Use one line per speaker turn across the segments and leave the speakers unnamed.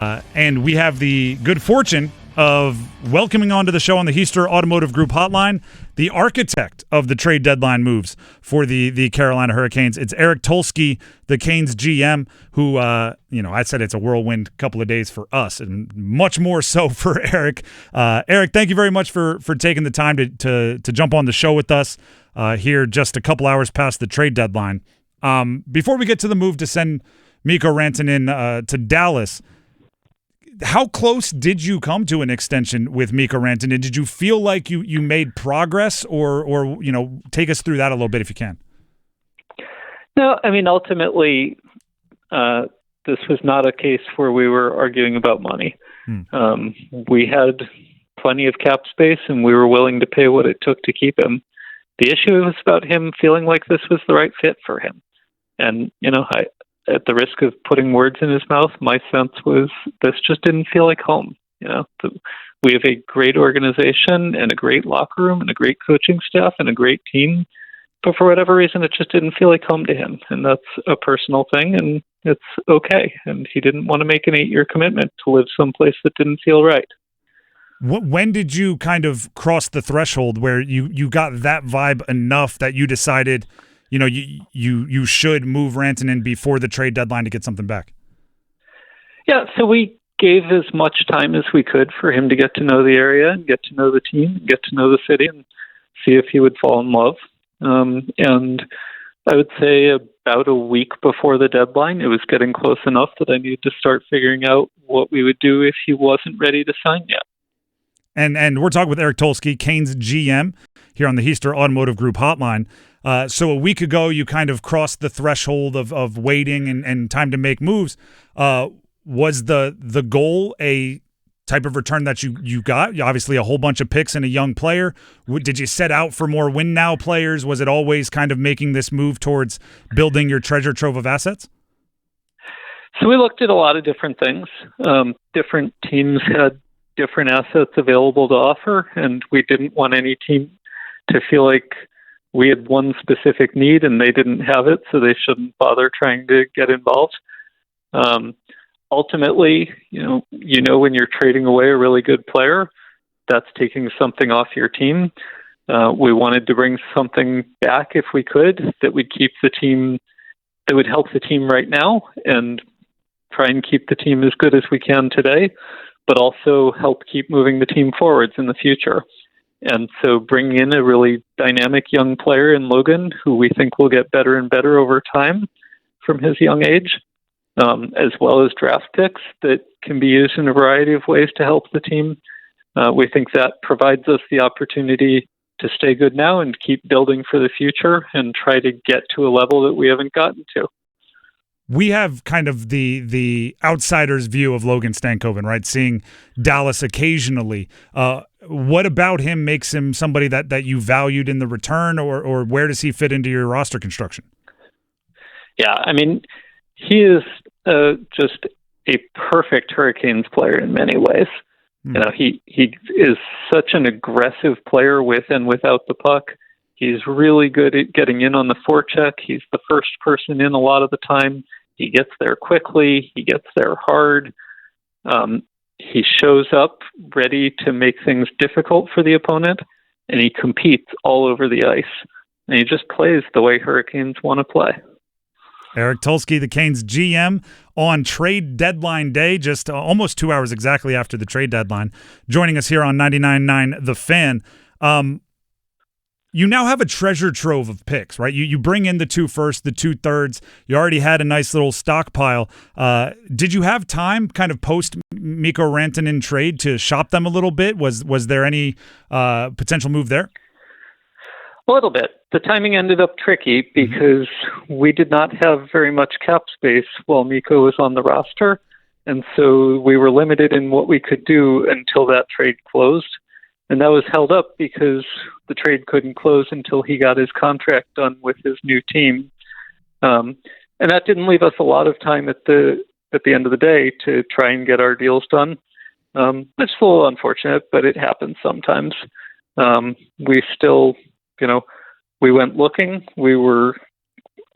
And we have the good fortune of welcoming onto the show on the Heister Automotive Group hotline the architect of the trade deadline moves for the Carolina Hurricanes. It's Eric Tulsky, the Canes GM, who, I said it's a whirlwind couple of days for us and much more so for Eric. Eric, thank you very much for taking the time to jump on the show with us here just a couple hours past the trade deadline. Before we get to the move to send Mikko Rantanen to Dallas, how close did you come to an extension with Mikko Rantanen? Did you feel like you made progress, or take us through that a little bit if you can?
No, I mean, ultimately, this was not a case where we were arguing about money. We had plenty of cap space, and we were willing to pay what it took to keep him. The issue was about him feeling like this was the right fit for him. And, at the risk of putting words in his mouth, my sense was this just didn't feel like home. We have a great organization and a great locker room and a great coaching staff and a great team, but for whatever reason, it just didn't feel like home to him. And that's a personal thing, and it's okay. And he didn't want to make an 8-year commitment to live someplace that didn't feel right.
When did you kind of cross the threshold where you got that vibe enough that you decided you should move Rantanen before the trade deadline to get something back?
Yeah, so we gave as much time as we could for him to get to know the area and get to know the team, and get to know the city, and see if he would fall in love. And I would say about a week before the deadline, it was getting close enough that I needed to start figuring out what we would do if he wasn't ready to sign yet.
And we're talking with Eric Tulsky, Canes GM, here on the Heister Automotive Group hotline. So a week ago, you kind of crossed the threshold of waiting and time to make moves. Was the goal a type of return that you got? Obviously, a whole bunch of picks and a young player. Did you set out for more win-now players? Was it always kind of making this move towards building your treasure trove of assets?
So we looked at a lot of different things. Different teams had different assets available to offer, and we didn't want any team to feel like we had one specific need and they didn't have it, so they shouldn't bother trying to get involved. Ultimately, when you're trading away a really good player, that's taking something off your team. We wanted to bring something back if we could that would keep the team, that would help the team right now and try and keep the team as good as we can today, but also help keep moving the team forwards in the future. And so bringing in a really dynamic young player in Logan, who we think will get better and better over time from his young age, as well as draft picks that can be used in a variety of ways to help the team. We think that provides us the opportunity to stay good now and keep building for the future and try to get to a level that we haven't gotten to.
We have kind of the outsider's view of Logan Stankoven, right? Seeing Dallas occasionally. What about him makes him somebody that you valued in the return, or where does he fit into your roster construction?
Yeah, I mean, he is just a perfect Hurricanes player in many ways. He is such an aggressive player with and without the puck. He's really good at getting in on the forecheck. He's the first person in a lot of the time. He gets there quickly. He gets there hard. He shows up ready to make things difficult for the opponent, and he competes all over the ice. And he just plays the way Hurricanes want to play.
Eric Tulsky, the Canes GM, on trade deadline day, just almost 2 hours exactly after the trade deadline, joining us here on 99.9 The Fan. You now have a treasure trove of picks, right? You bring in the 2 firsts, the 2 thirds. You already had a nice little stockpile. Did you have time, kind of post Mikko Rantanen trade, to shop them a little bit? Was there any potential move there?
A little bit. The timing ended up tricky because we did not have very much cap space while Mikko was on the roster, and so we were limited in what we could do until that trade closed. And that was held up because the trade couldn't close until he got his contract done with his new team. And that didn't leave us a lot of time at the end of the day to try and get our deals done. It's a little unfortunate, but it happens sometimes. We still, we went looking. We were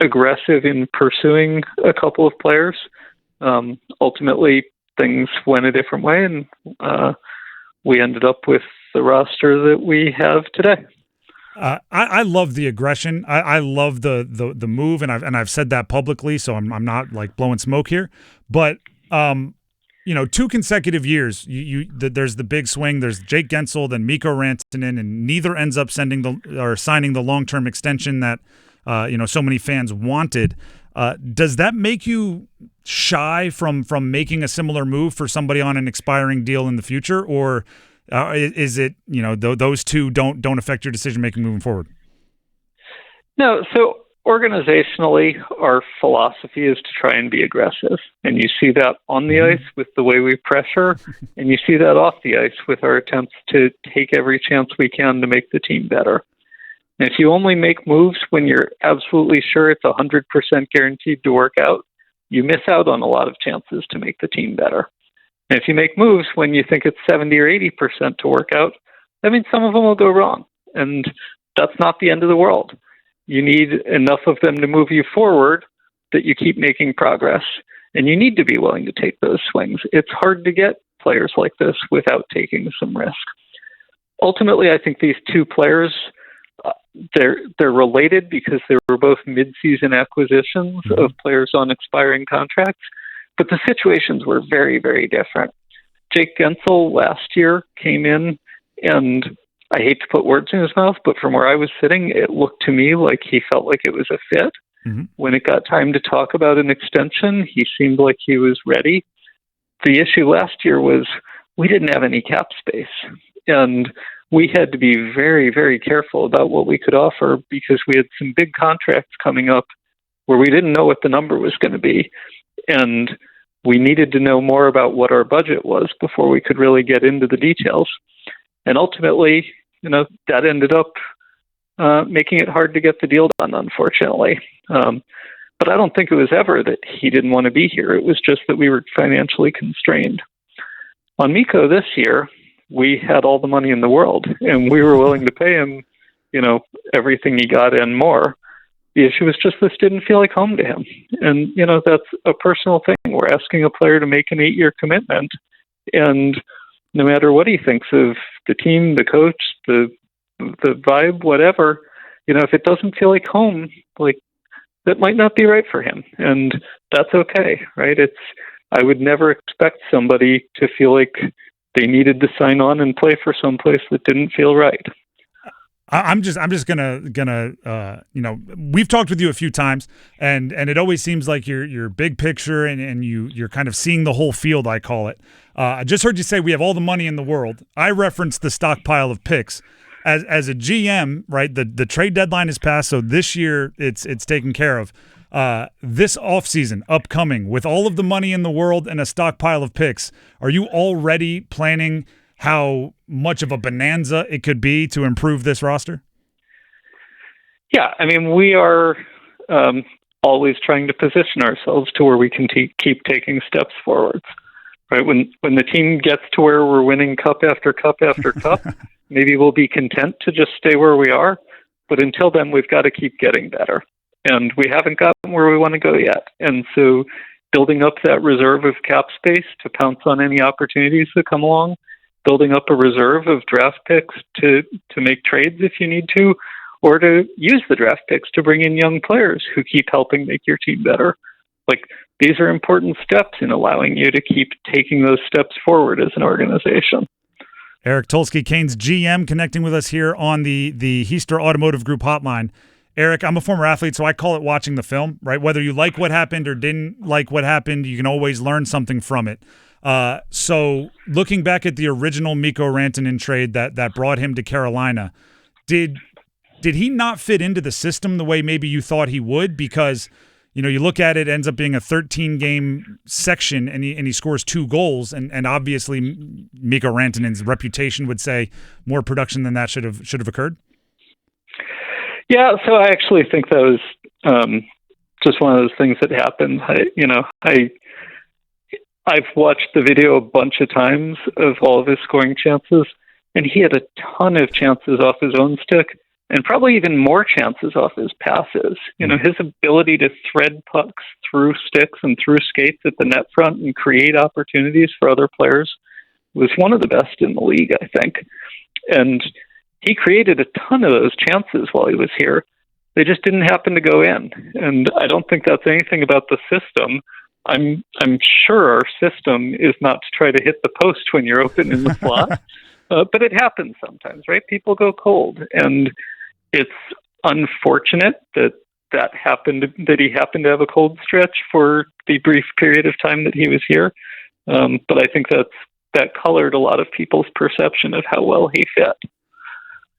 aggressive in pursuing a couple of players. Ultimately, things went a different way, and we ended up with the roster that we have today.
I love the aggression. I love the move, and I've said that publicly, so I'm not like blowing smoke here. But 2 consecutive years, there's the big swing. There's Jake Guentzel, then Mikko Rantanen, and neither ends up signing the long-term extension that so many fans wanted. Does that make you shy from making a similar move for somebody on an expiring deal in the future, or is it those two don't affect your decision making moving forward?
No. So organizationally, our philosophy is to try and be aggressive, and you see that on the ice with the way we pressure, and you see that off the ice with our attempts to take every chance we can to make the team better. And if you only make moves when you're absolutely sure it's 100% guaranteed to work out, you miss out on a lot of chances to make the team better. And if you make moves when you think it's 70 or 80% to work out, I mean, some of them will go wrong. And that's not the end of the world. You need enough of them to move you forward that you keep making progress. And you need to be willing to take those swings. It's hard to get players like this without taking some risk. Ultimately, I think these two players, they're related because they were both mid-season acquisitions of players on expiring contracts. But the situations were very, very different. Jake Guentzel last year came in, and I hate to put words in his mouth, but from where I was sitting, it looked to me like he felt like it was a fit. When it got time to talk about an extension, he seemed like he was ready. The issue last year was we didn't have any cap space, and we had to be very, very careful about what we could offer because we had some big contracts coming up where we didn't know what the number was going to be. And we needed to know more about what our budget was before we could really get into the details. And ultimately, that ended up making it hard to get the deal done, unfortunately. But I don't think it was ever that he didn't want to be here. It was just that we were financially constrained. On Mikko this year, we had all the money in the world, and we were willing to pay him, everything he got and more. The issue was just this didn't feel like home to him. And, that's a personal thing. We're asking a player to make an 8-year commitment. And no matter what he thinks of the team, the coach, the vibe, whatever, if it doesn't feel like home, like that might not be right for him. And that's okay, right? I would never expect somebody to feel like they needed to sign on and play for someplace that didn't feel right.
I'm just gonna we've talked with you a few times, and it always seems like you're big picture and you're kind of seeing the whole field, I call it. I just heard you say we have all the money in the world. I referenced the stockpile of picks. As a GM, right? The trade deadline is passed, so this year it's taken care of. This offseason upcoming with all of the money in the world and a stockpile of picks, are you already planning how much of a bonanza it could be to improve this roster?
Yeah, I mean, we are always trying to position ourselves to where we can keep taking steps forwards. Right? When the team gets to where we're winning cup after cup after cup, maybe we'll be content to just stay where we are. But until then, we've got to keep getting better. And we haven't gotten where we want to go yet. And so building up that reserve of cap space to pounce on any opportunities that come along, building up a reserve of draft picks to make trades if you need to, or to use the draft picks to bring in young players who keep helping make your team better. Like, these are important steps in allowing you to keep taking those steps forward as an organization.
Eric Tulsky, Canes GM, connecting with us here on the Heister Automotive Group hotline. Eric, I'm a former athlete, so I call it watching the film, right? Whether you like what happened or didn't like what happened, you can always learn something from it. So looking back at the original Mikko Rantanen trade that brought him to Carolina, did he not fit into the system the way maybe you thought he would? Because, you look at it, ends up being a 13-game section, and he scores 2 goals, and obviously Mikko Rantanen's reputation would say more production than that should have occurred.
Yeah, so I actually think that was just one of those things that happened. I've watched the video a bunch of times of all of his scoring chances, and he had a ton of chances off his own stick and probably even more chances off his passes. You know, his ability to thread pucks through sticks and through skates at the net front and create opportunities for other players was one of the best in the league, I think. And he created a ton of those chances while he was here. They just didn't happen to go in. And I don't think that's anything about the system. I'm sure our system is not to try to hit the post when you're open in the slot, but it happens sometimes, right? People go cold, and it's unfortunate that he happened to have a cold stretch for the brief period of time that he was here. But I think that colored a lot of people's perception of how well he fit.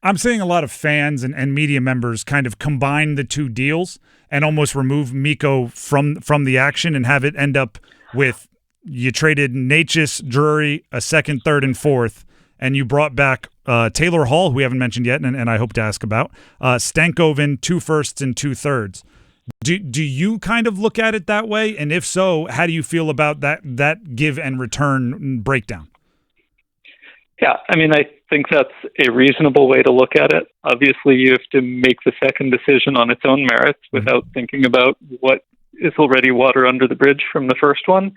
I'm seeing a lot of fans and media members kind of combine the two deals and almost remove Mikko from the action and have it end up with you traded Necas, Drury, a second, third, and fourth, and you brought back Taylor Hall, who we haven't mentioned yet, and I hope to ask about, Stankoven, 2 firsts and 2 thirds. Do you kind of look at it that way? And if so, how do you feel about that give and return breakdown?
Yeah, I mean, I think that's a reasonable way to look at it. Obviously, you have to make the second decision on its own merits without thinking about what is already water under the bridge from the first one.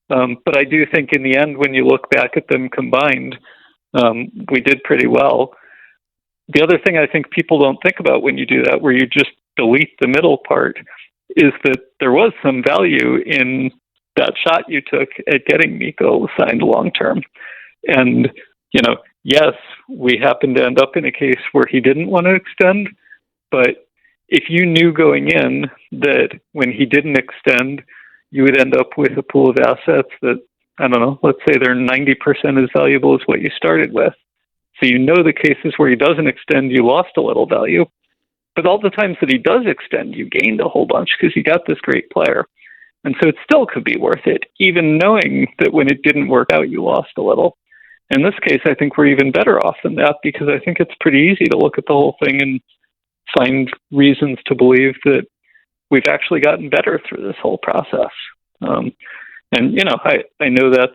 But I do think in the end, when you look back at them combined, we did pretty well. The other thing I think people don't think about when you do that, where you just delete the middle part, is that there was some value in that shot you took at getting Mikko signed long-term. And, you know, yes, we happened to end up in a case where he didn't want to extend, but if you knew going in that when he didn't extend, you would end up with a pool of assets that, I don't know, let's say they're 90% as valuable as what you started with. So you know the cases where he doesn't extend, you lost a little value. But all the times that he does extend, you gained a whole bunch because you got this great player. And so it still could be worth it, even knowing that when it didn't work out, you lost a little. In this case, I think we're even better off than that, because I think it's pretty easy to look at the whole thing and find reasons to believe that we've actually gotten better through this whole process. And, you know, I know that's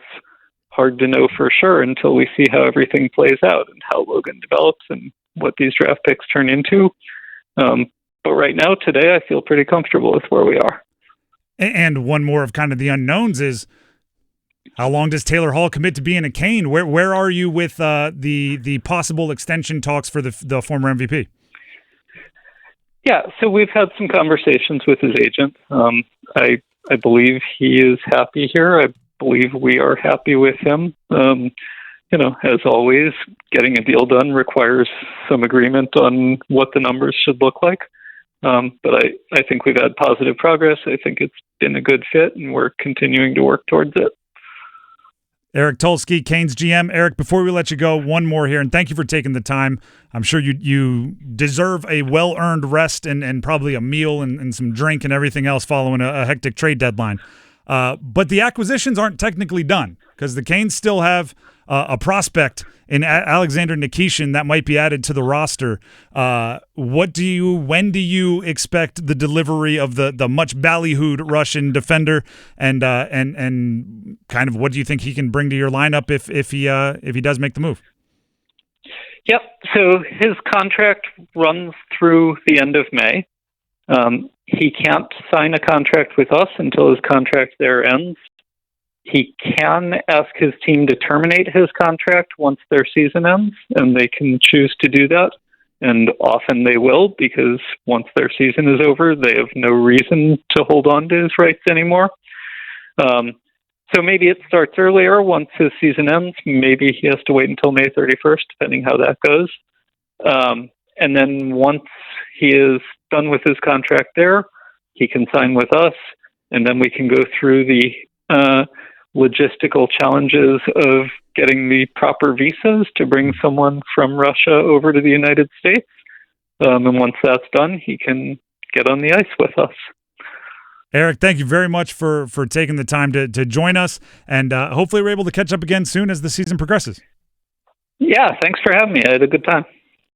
hard to know for sure until we see how everything plays out and how Logan develops and what these draft picks turn into. But right now, today, I feel pretty comfortable with where we are.
And one more of kind of the unknowns is, how long does Taylor Hall commit to being a Cane? Where are you with the possible extension talks for the former MVP?
Yeah, so we've had some conversations with his agent. I believe he is happy here. I believe we are happy with him. You know, as always, getting a deal done requires some agreement on what the numbers should look like. But I think we've had positive progress. I think it's been a good fit, and we're continuing to work towards it.
Eric Tulsky, Canes GM. Eric, before we let you go, one more here, and thank you for taking the time. I'm sure you deserve a well-earned rest and probably a meal and some drink and everything else following a hectic trade deadline. But the acquisitions aren't technically done, because the Canes still have a prospect in Alexander Nikishin that might be added to the roster. When do you expect the delivery of the much ballyhooed Russian defender, and kind of what do you think he can bring to your lineup if he does make the move?
Yep. So his contract runs through the end of May. He can't sign a contract with us until his contract there ends. He can ask his team to terminate his contract once their season ends, and they can choose to do that. And often they will, because once their season is over, they have no reason to hold on to his rights anymore. So maybe it starts earlier once his season ends. Maybe he has to wait until May 31st, depending how that goes. And then once he is done with his contract there, he can sign with us, and then we can go through the logistical challenges of getting the proper visas to bring someone from Russia over to the United States. And once that's done, he can get on the ice with us.
Eric, thank you very much for taking the time to join us, and hopefully we're able to catch up again soon as the season progresses.
Yeah, thanks for having me. I had a good time.